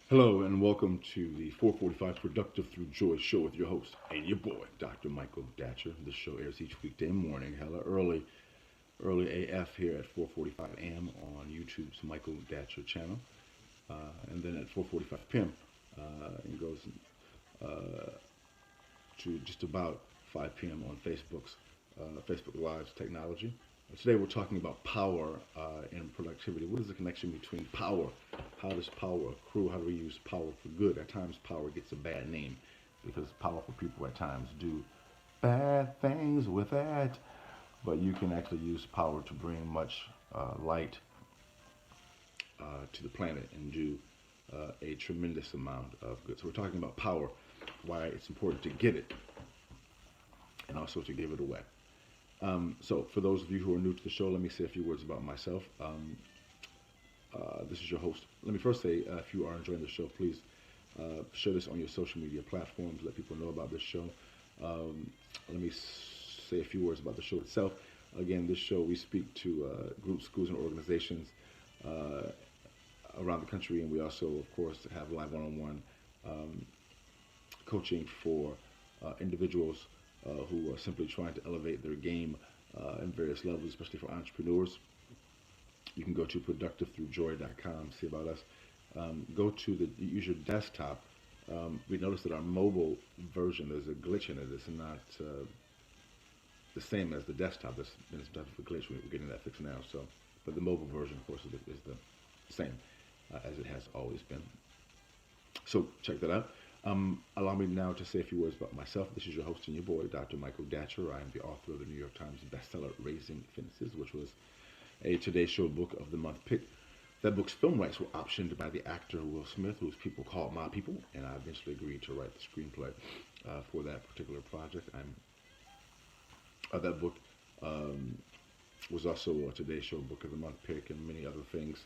Hello and welcome to the 445 Productive Through Joy show with your host and your boy, Dr. Michael Datcher. This show airs each weekday morning, hella early AF here at 4:45 a.m. on YouTube's Michael Datcher channel, and then at 4:45 p.m. It goes uh, to just about 5 p.m. on Facebook Live's technology. Today we're talking about power and productivity. What is the connection between power? How does power accrue? How do we use power for good? At times power gets a bad name because powerful people at times do bad things with it. But you can actually use power to bring much light to the planet and do a tremendous amount of good. So we're talking about power, why it's important to get it and also to give it away. So for those of you who are new to the show, let me say a few words about myself. This is your host. Let me first say, if you are enjoying the show, please share this on your social media platforms. Let people know about this show. Let me say a few words about the show itself. Again, this show we speak to groups, schools, and organizations around the country, and we also, of course, have live one-on-one um, coaching for individuals who are simply trying to elevate their game in various levels, especially for entrepreneurs. You can go to productivethroughjoy.com, see about us. Use your desktop. We noticed that our mobile version, there's a glitch in it. It's not the same as the desktop. There's been some type of a glitch. We're getting that fixed now. So, but the mobile version, of course, is the same as it has always been. So check that out. Allow me now to say a few words about myself. This is your host and your boy, Dr. Michael Datcher. I am the author of the New York Times bestseller, Raising Fences, which was a Today Show Book of the Month pick. That book's film rights were optioned by the actor Will Smith, whose people called my people, and I eventually agreed to write the screenplay for that particular project. That book was also a Today Show Book of the Month pick and many other things.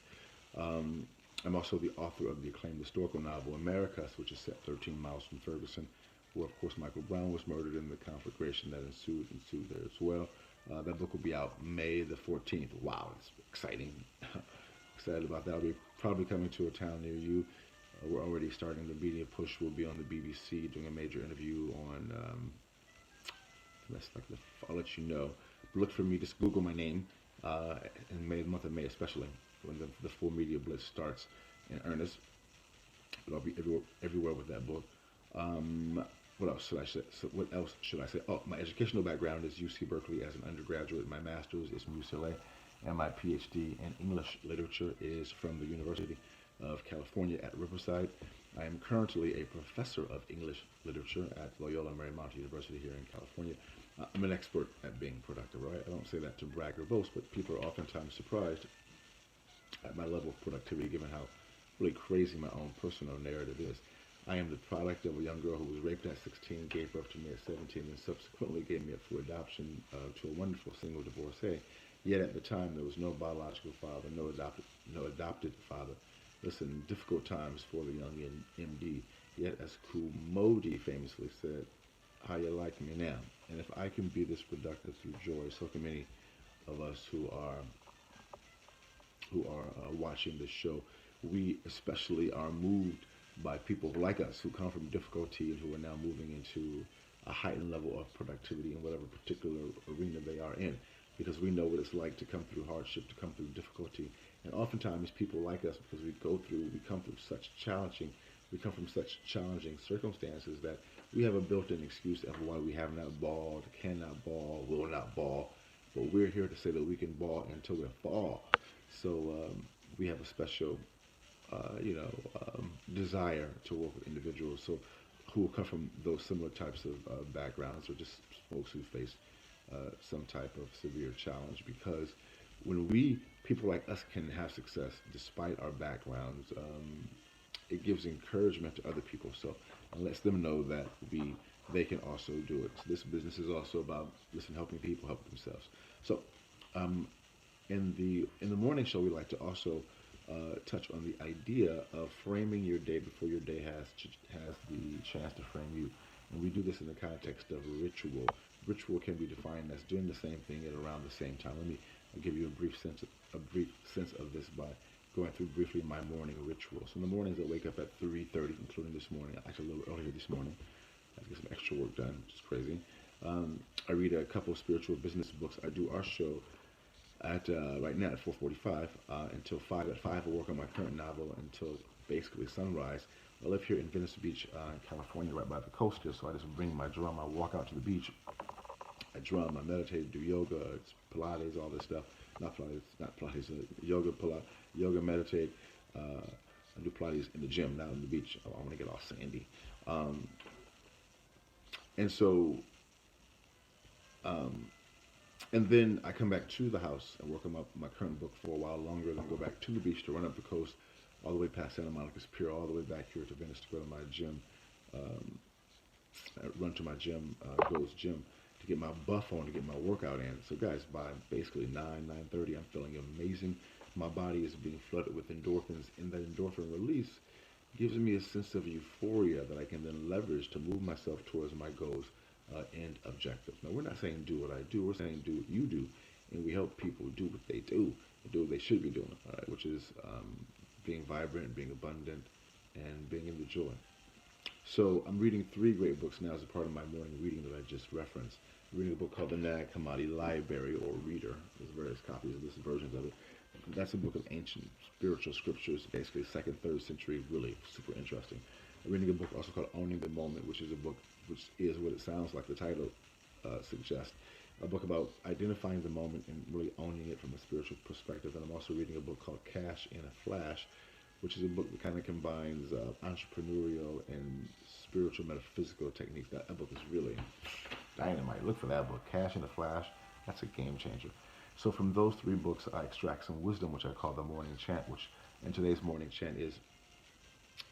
I'm also the author of the acclaimed historical novel Americus, which is set 13 miles from Ferguson, where, of course, Michael Brown was murdered in the conflagration that ensued there as well. That book will be out May the 14th. Wow, that's exciting. Excited about that. I'll be probably coming to a town near you. We're already starting the media push. We'll be on the BBC doing a major interview on, I'll let you know. Look for me, just Google my name in May, the month of May especially, when the full media blitz starts in earnest. But I'll be everywhere with that book. What else should I say? Oh, my educational background is UC Berkeley as an undergraduate. My master's is from UCLA, and my PhD in English literature is from the University of California at Riverside. I am currently a professor of English literature at Loyola Marymount University here in California. I'm an expert at being productive, right? I don't say that to brag or boast, but people are oftentimes surprised at my level of productivity given how really crazy my own personal narrative is. I am the product of a young girl who was raped at 16, gave birth to me at 17, and subsequently gave me up for adoption to a wonderful single divorcee. Yet at the time, there was no biological father, no adopted father. Listen, difficult times for the young MD. Yet, as Kumodi famously said, "How you like me now?" And if I can be this productive through joy, so can many of us who are watching this show. We especially are moved by people like us who come from difficulty and who are now moving into a heightened level of productivity in whatever particular arena they are in. Because we know what it's like to come through hardship, to come through difficulty. And oftentimes people like us, because we come from such challenging circumstances that we have a built-in excuse of why we have not balled, cannot ball, will not ball. But we're here to say that we can ball until we fall. So we have a special desire to work with individuals who come from those similar types of backgrounds, or just folks who face some type of severe challenge. Because when people like us can have success despite our backgrounds, it gives encouragement to other people. So and lets them know that they can also do it. So this business is also about helping people help themselves. So in the morning show, we like to also touch on the idea of framing your day before your day has the chance to frame you. And we do this in the context of ritual. Ritual can be defined as doing the same thing at around the same time. Let me give you a brief sense of this by going through briefly my morning ritual. So in the mornings I wake up at 3:30, including this morning, actually a little earlier this morning. I get some extra work done, which is crazy. I read a couple of spiritual business books. I do our show at right now at 4:45 until 5. At 5, I work on my current novel until basically sunrise. I live here in Venice Beach, California, right by the coast here. So I just bring my drum. I walk out to the beach. I drum. I meditate, do yoga, it's Pilates, all this stuff. Not Pilates. Yoga, yoga, meditate. I do Pilates in the gym, not on the beach. I want to get all sandy. Um, and so um, And then I come back to the house and work on my current book for a while longer, then go back to the beach to run up the coast, all the way past Santa Monica's Pier, all the way back here to Venice to go to my gym, um, run to my gym, Gold's Gym, to get my buff on, to get my workout in. So guys, by basically 9:30, I'm feeling amazing. My body is being flooded with endorphins, and that endorphin release gives me a sense of euphoria that I can then leverage to move myself towards my goals and objectives. Now, we're not saying do what I do. We're saying do what you do, and we help people do what they do, and do what they should be doing, all right, which is being vibrant, being abundant, and being in the joy. So I'm reading 3 great books now as a part of my morning reading that I just referenced. I'm reading a book called The Nag Hammadi Library or Reader. There's various copies of this, versions of it. That's a book of ancient spiritual scriptures, basically 2nd, 3rd century, really super interesting. I'm reading a book also called Owning the Moment, which is a book which is what it sounds like the title suggests. A book about identifying the moment and really owning it from a spiritual perspective. And I'm also reading a book called Cash in a Flash, which is a book that kind of combines entrepreneurial and spiritual metaphysical techniques. That book is really dynamite. Look for that book, Cash in a Flash. That's a game changer. So from those 3 books, I extract some wisdom, which I call the morning chant, which in today's morning chant is,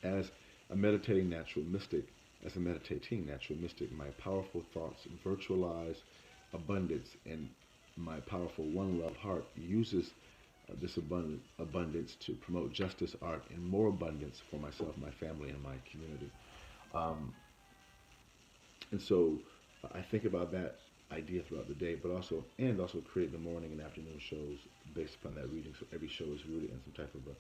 as a meditating natural mystic, as a meditating natural mystic, my powerful thoughts virtualize abundance, and my powerful one love heart uses this abundance to promote justice, art, and more abundance for myself, my family, and my community. Um, and so I think about that idea throughout the day, but also create the morning and afternoon shows based upon that reading. So every show is rooted in some type of a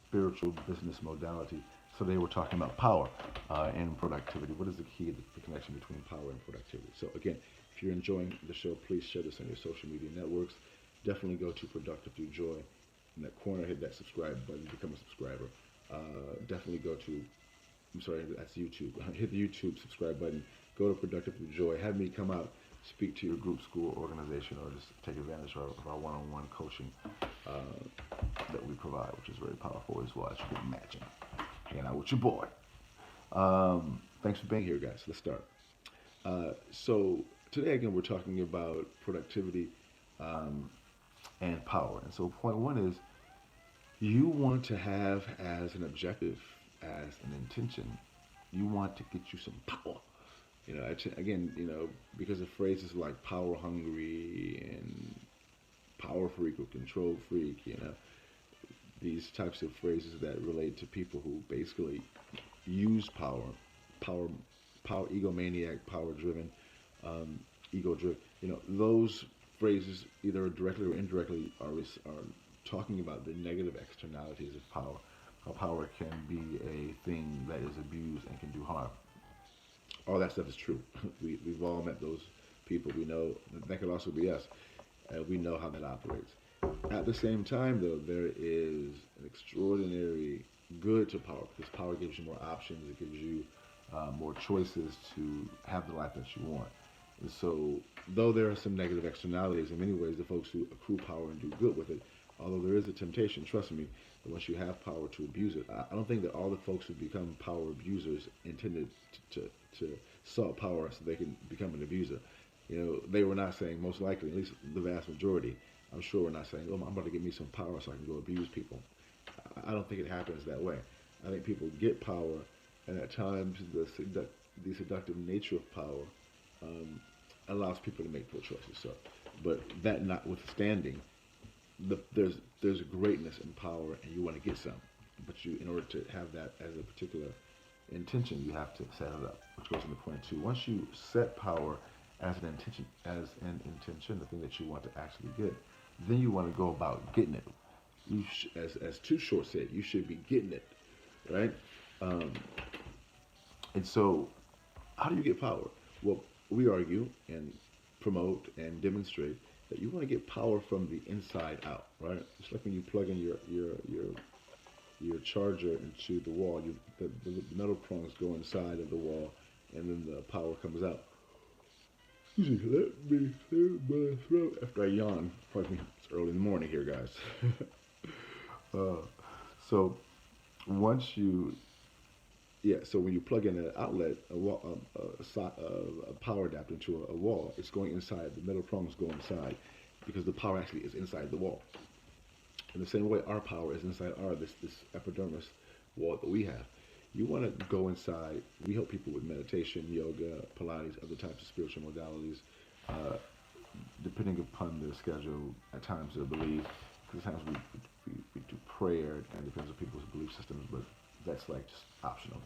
spiritual business modality. So they were talking about power and productivity. What is the key, the connection between power and productivity? So again, if you're enjoying the show, please share this on your social media networks. Definitely go to Productive Through Joy. In that corner, hit that subscribe button, become a subscriber. Definitely go to, I'm sorry, that's YouTube. Hit the YouTube subscribe button. Go to Productive Through Joy. Have me come out, speak to your group, school, organization, or just take advantage of our one-on-one coaching that we provide, which is very powerful as well. It's good matching. Hanging out with your boy. Thanks for being here, guys. Let's start. So today, again, we're talking about productivity and power. And so point 1 is you want to have as an objective, as an intention, you want to get you some power. You know, again, because of phrases like power hungry and power freak or control freak, these types of phrases that relate to people who basically use power, egomaniac, power driven, ego driven. Those phrases either directly or indirectly are talking about the negative externalities of power. How power can be a thing that is abused and can do harm. All that stuff is true. We've all met those people. We know that could also be us. We know how that operates. At the same time, though, there is an extraordinary good to power, because power gives you more options. It gives you more choices to have the life that you want. And so, though there are some negative externalities, in many ways, the folks who accrue power and do good with it, although there is a temptation, trust me, that once you have power to abuse it, I don't think that all the folks who become power abusers intended to salt power so they can become an abuser. They were not saying, most likely, at least the vast majority, I'm sure we're not saying, oh, I'm about to get me some power so I can go abuse people. I don't think it happens that way. I think people get power, and at times the seductive nature of power allows people to make poor choices. So, but that notwithstanding, there's a greatness in power, and you want to get some. But in order to have that as a particular intention, you have to set it up, which goes into point 2. Once you set power as an intention, the thing that you want to actually get, then you want to go about getting it. As Too Short said, you should be getting it, right? Um, and so, how do you get power? Well, we argue and promote and demonstrate that you want to get power from the inside out, right? It's like when you plug in your charger into the wall. The metal prongs go inside of the wall, and then the power comes out. Excuse me, let me clear my throat after I yawn. Pardon me, it's early in the morning here, guys. uh, so once you Yeah, so when you plug in an outlet, a power adapter into a wall, it's going inside. The metal prongs go inside because the power actually is inside the wall. In the same way, our power is inside our this epidermis wall that we have. You want to go inside. We help people with meditation, yoga, Pilates, other types of spiritual modalities, uh, depending upon their schedule. At times, their belief. Because at times we do prayer, and it depends on people's belief systems, but that's like just optional.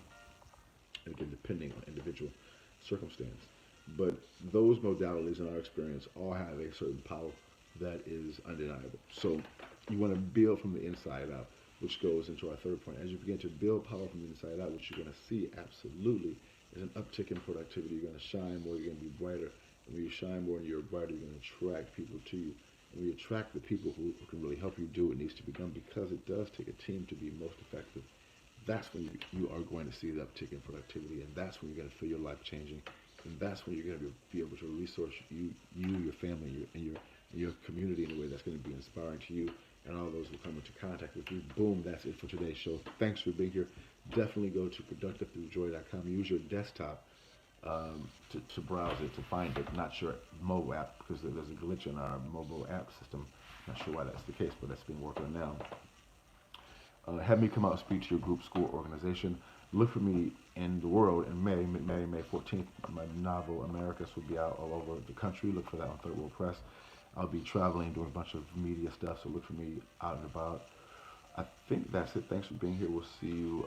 And again, depending on individual circumstance. But those modalities, in our experience, all have a certain power that is undeniable. So you want to build from the inside out, which goes into our third point. As you begin to build power from the inside out, what you're going to see absolutely is an uptick in productivity. You're going to shine more. You're going to be brighter. And when you shine more and you're brighter, you're going to attract people to you. And when you attract the people who can really help you do what needs to be done, because it does take a team to be most effective, that's when you are going to see the uptick in productivity, and that's when you're going to feel your life changing, and that's when you're going to be able to resource your family, your community in a way that's going to be inspiring to you and all those who come into contact with you. Boom, that's it for today's show. Thanks for being here. Definitely go to productivethroughjoy.com. Use your desktop to browse it, to find it, not your mobile app, because there's a glitch in our mobile app system. Not sure why that's the case, but that's being worked on now. Have me come out and speak to your group, school, organization. Look for me in the world in May 14th. My novel, Americus, will be out all over the country. Look for that on Third World Press. I'll be traveling, doing a bunch of media stuff, so look for me out and about. I think that's it. Thanks for being here. We'll see you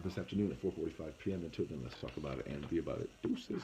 this afternoon at 4:45 p.m. Until then, let's talk about it and be about it. Deuces.